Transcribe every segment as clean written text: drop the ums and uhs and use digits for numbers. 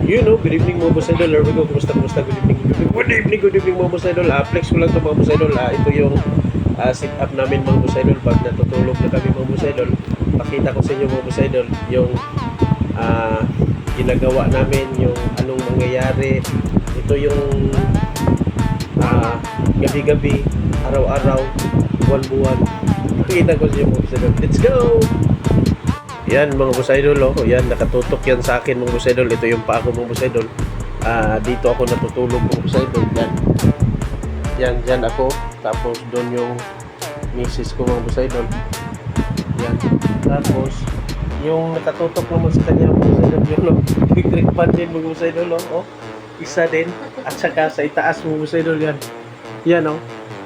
Good evening mga boss idol. Here we go. Kumusta? Good evening mga boss idol. Flex ko lang ito mga boss idol. Ito yung sit up namin mga boss idol. Pag natutulog na kami mga boss idol, pakita ko sa inyo mga boss idol yung ginagawa namin, yung anong mangyayari. Ito yung gabi-gabi, araw-araw, buwan-buwan. Pakita ko sa inyo mga boss idol. Let's go! Yan mga boss idol, yan nakatutok yan sa akin mga boss idol. Ito yung paa ko mga boss idol. Dito ako natutulog mga boss idol. Yan dyan ako. Tapos doon yung misis ko mga boss idol. Yan. Tapos yung nakatutok naman sa kanya mga boss idol, yung electric fan din mga boss idol, isa din. At saka sa itaas mga boss idol yan. Yan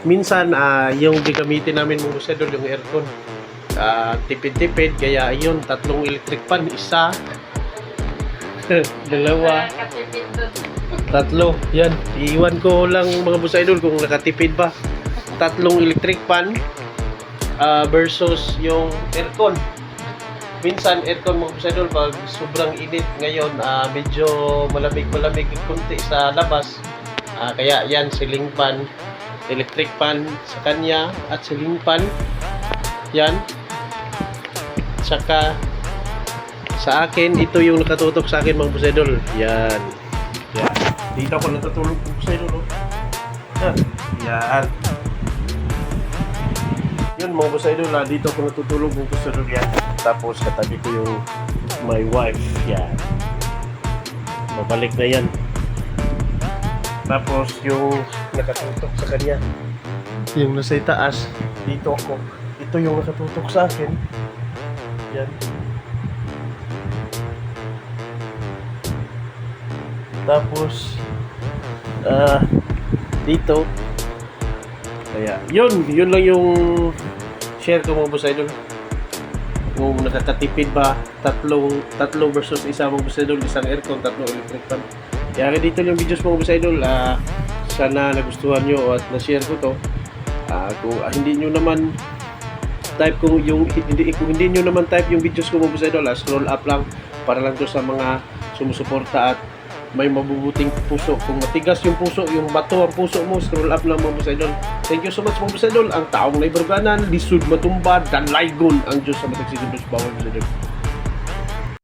minsan yung gagamitin namin mga boss idol, yung aircon. Tipid-tipid, kaya yun, 3 electric fan, isa, 2, 3, yan, iwan ko lang mga boss idol kung nakatipid ba. 3 electric fan versus yung aircon. Minsan aircon mga boss idol, pag sobrang init ngayon, medyo malamig konti sa labas, kaya yan, ceiling fan, electric fan sa kanya at ceiling fan yan. Saka sa akin, ito yung nakatutok sa akin mga boss idol. Yan. Dito ako natutulog mga boss idol. Yan. Yun mga boss idol, dito ako natutulog mga boss idol. Yan. Tapos katabi ko yung my wife. Yan. Babalik na yan. Tapos yung nakatutok sa kanya, yung nasa itaas, dito ako. Ito yung nakatutok sa akin. Yan. Tapos dito, kaya yun lang yung share ko mga boss idol. Kung nakakatipid ba, tatlo versus isa mga boss idol, isang aircon, 3 electric fan. Kaya dito yung videos mga boss idol. Sana nagustuhan nyo at na-share ko to. Kung hindi nyo naman type kung hindi nyo naman type yung videos ko mga boss idol, scroll up lang para lang to sa mga sumusuporta at may mabubuting puso. Kung matigas yung puso, yung bato ang puso mo, scroll up lang mga boss idol. Thank you so much mga boss idol. Ang taong naibaruganan, lisod matumba, danlaygon ang Diyos sa matagsigod sa bawal boss idol.